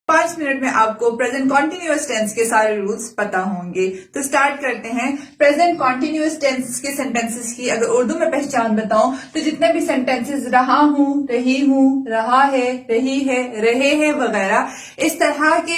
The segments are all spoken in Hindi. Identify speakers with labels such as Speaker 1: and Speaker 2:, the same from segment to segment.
Speaker 1: 5 मिनट में आपको प्रेजेंट कॉन्टिन्यूअस टेंस के सारे रूल्स पता होंगे। तो स्टार्ट करते हैं। प्रेजेंट कॉन्टिन्यूअस टेंस के सेंटेंसेस की अगर उर्दू में पहचान बताऊं तो जितने भी सेंटेंसेस रहा हूं, रही हूं, रहा है, रही है, रहे हैं वगैरह इस तरह के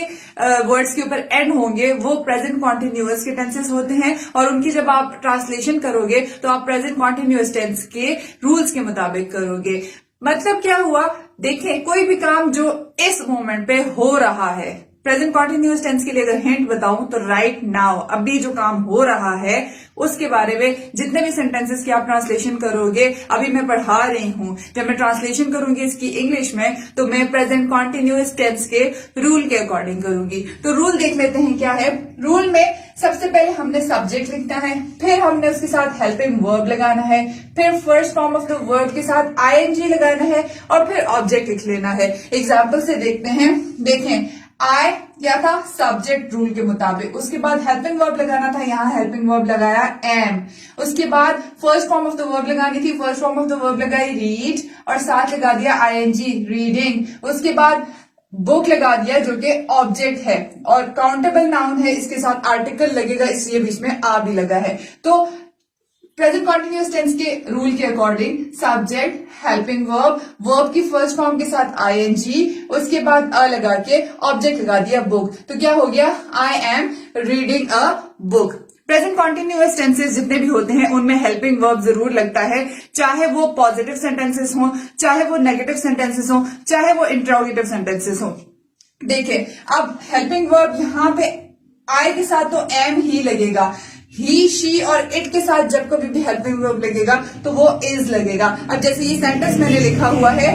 Speaker 1: वर्ड्स के ऊपर एंड होंगे वो प्रेजेंट कॉन्टिन्यूअस के टेंसेस होते हैं। और उनकी जब आप ट्रांसलेशन करोगे तो आप प्रेजेंट कॉन्टिन्यूअस टेंस के रूल्स के मुताबिक करोगे। मतलब क्या हुआ, देखें कोई भी काम जो इस मोमेंट पे हो रहा है, प्रेजेंट कॉन्टिन्यूअस टेंस के लिए अगर हिंट बताऊं तो राइट नाउ, अभी जो काम हो रहा है उसके बारे में जितने भी सेंटेंसेस की आप ट्रांसलेशन करोगे, अभी मैं पढ़ा रही हूं, जब मैं ट्रांसलेशन करूंगी इसकी इंग्लिश में तो मैं प्रेजेंट कॉन्टिन्यूअस टेंस के रूल के अकॉर्डिंग करूंगी। तो रूल देख लेते हैं क्या है। रूल में सबसे पहले हमने सब्जेक्ट लिखना है, फिर हमने उसके साथ हेल्पिंग वर्ब लगाना है, फिर first form of the verb के साथ आईएनजी लगाना है और फिर ऑब्जेक्ट लिख लेना है। एग्जाम्पल से देखते हैं। देखें आई क्या था, सब्जेक्ट रूल के मुताबिक, उसके बाद हेल्पिंग वर्ब लगाना था, यहाँ हेल्पिंग वर्ब लगाया एम, उसके बाद first form of the verb लगानी थी, first form of the verb लगाई रीड और साथ लगा दिया आईएनजी रीडिंग, उसके बाद बुक लगा दिया जो कि ऑब्जेक्ट है और काउंटेबल नाउन है, इसके साथ आर्टिकल लगेगा इसलिए बीच में आ भी लगा है। तो प्रेजेंट कॉन्टिन्यूअस टेंस के रूल के according subject, helping verb, verb की फर्स्ट फॉर्म के साथ आईएनजी, उसके बाद अ लगा के ऑब्जेक्ट लगा दिया बुक। तो क्या हो गया, आई am reading a book. Present continuous tenses जितने भी होते हैं उनमें हेल्पिंग वर्ब जरूर लगता है, चाहे वो पॉजिटिव सेंटेंसेस हो, चाहे वो नेगेटिव सेंटेंसेस हो, चाहे वो इंट्रोगेटिव सेंटेंसेस हो। देखिए अब हेल्पिंग वर्ब यहाँ पे आई के साथ तो एम ही लगेगा, ही, शी और इट के साथ जब कभी भी हेल्पिंग वर्ब लगेगा तो वो इज लगेगा। अब जैसे ये सेंटेंस मैंने लिखा हुआ है,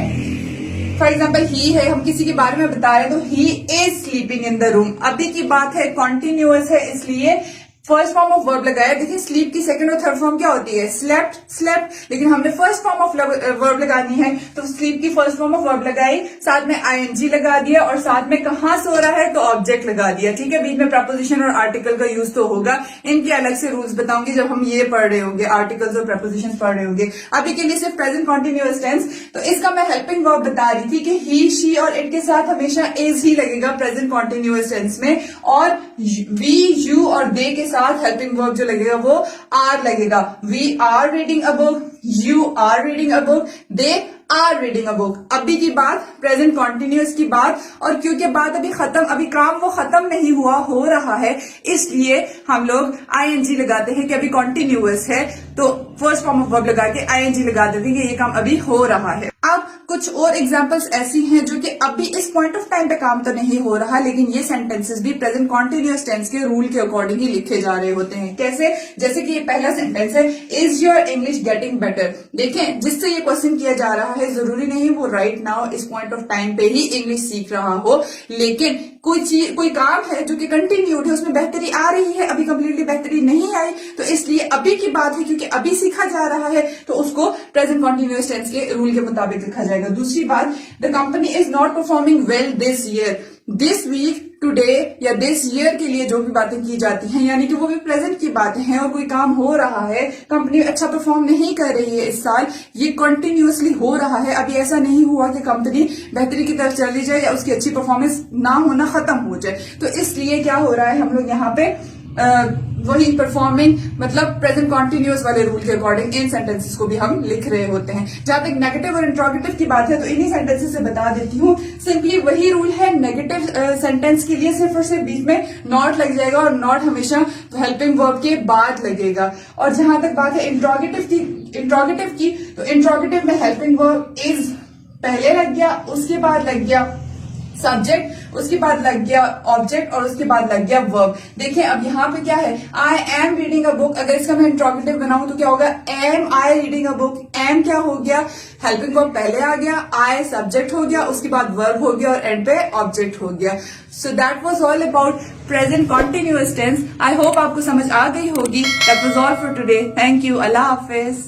Speaker 1: फॉर एग्जाम्पल ही है, हम किसी के बारे में बता रहे हैं तो he is sleeping in the room. अभी की बात है, कॉन्टिन्यूअस है इसलिए फर्स्ट फॉर्म ऑफ वर्ब लगाया। देखिए स्लीप की सेकंड और थर्ड फॉर्म क्या होती है, स्लेप्ट, स्लेप्ट, लेकिन हमने फर्स्ट फॉर्म ऑफ वर्ब लगानी है तो स्लीप की फर्स्ट फॉर्म ऑफ वर्ब लगाई, साथ में आईएनजी लगा दिया और साथ में कहां सो रहा है तो ऑब्जेक्ट लगा दिया। ठीक है, बीच में प्रपोजिशन और आर्टिकल का यूज तो होगा, इनके अलग से रूल्स बताऊंगी जब हम ये पढ़ रहे होंगे, आर्टिकल्स और प्रपोजिशन पढ़ रहे होंगे। अभी के लिए सिर्फ प्रेजेंट कॉन्टिन्यूअस टेंस, तो इसका मैं हेल्पिंग वर्ब बता रही थी कि ही, शी और इट के साथ हमेशा इज ही लगेगा प्रेजेंट कॉन्टिन्यूअस टेंस में, और वी, यू और दे के साथ हेल्पिंग वर्ब जो लगेगा वो आर लगेगा। We are reading a book, you are reading a book, they are reading a book. अभी की बात प्रेजेंट कॉन्टिन्यूअस की बात, और क्योंकि बात अभी खत्म, अभी काम वो खत्म नहीं हुआ, हो रहा है, इसलिए हम लोग आईएनजी लगाते हैं कि अभी कॉन्टिन्यूअस है तो फर्स्ट फॉर्म ऑफ वर्ब लगा के आईएनजी लगा देते हैं कि ये काम अभी हो रहा है। अब कुछ और एग्जांपल्स ऐसी हैं जो कि अभी इस पॉइंट ऑफ टाइम पे काम तो नहीं हो रहा, लेकिन ये सेंटेंसेस भी प्रेजेंट कॉन्टिन्यूअस टेंस के रूल के अकॉर्डिंग ही लिखे जा रहे होते हैं। कैसे, जैसे कि ये पहला सेंटेंस है, is your English getting better. देखें जिससे ये क्वेश्चन किया जा रहा है जरूरी नहीं वो राइट नाउ इस पॉइंट ऑफ टाइम पे ही इंग्लिश सीख रहा हो, लेकिन कोई काम है जो कि कंटिन्यूड है, उसमें बेहतरी आ रही है, अभी कंप्लीटली बेहतरी नहीं आई, तो इसलिए अभी की बात है क्योंकि अभी सीखा जा रहा है तो उसको प्रेजेंट कॉन्टिन्यूअस टेंस के रूल के मुताबिक लिखा जाएगा। दूसरी बात, the company is not performing well this year. This week, today या दिस ईयर के लिए जो भी बातें की जाती हैं यानी कि वो भी प्रेजेंट की बातें हैं, और कोई काम हो रहा है, कंपनी अच्छा परफॉर्म नहीं कर रही है इस साल, ये कंटिन्यूअसली हो रहा है, अभी ऐसा नहीं हुआ कि कंपनी बेहतरी की तरफ चली जाए या उसकी अच्छी परफॉर्मेंस ना होना खत्म हो जाए। तो इसलिए क्या हो रहा है, हम लोग यहाँ पे वही परफॉर्मिंग मतलब प्रेजेंट कॉन्टिन्यूअस वाले रूल के अकॉर्डिंग इन सेंटेंसेस को भी हम लिख रहे होते हैं। जहां तक नेगेटिव और इंट्रोगेटिव की बात है तो इन्हीं सेंटेंसेस से बता देती हूँ, सिंपली वही रूल है। नेगेटिव सेंटेंस के लिए सिर्फ और सिर्फ बीच में नॉट लग जाएगा और नॉट हमेशा हेल्पिंग वर्ब के बाद लगेगा। और जहां तक बात है इंट्रोगेटिव की तो इंट्रोगेटिव में हेल्पिंग वर्ब इज पहले लग गया, उसके बाद लग गया सब्जेक्ट, उसके बाद लग गया ऑब्जेक्ट और उसके बाद लग गया वर्ब। देखिए अब यहाँ पे क्या है, I am reading a book, अगर इसका मैं इंट्रोगेटिव बनाऊं तो क्या होगा, am I reading a book. Am क्या हो गया, हेल्पिंग वर्ब पहले आ गया, आई सब्जेक्ट हो गया, उसके बाद वर्ब हो गया और एंड पे ऑब्जेक्ट हो गया। So that was all about present continuous tense. I hope आपको समझ आ गई होगी। That was all for today. Thank you. Allah Hafiz.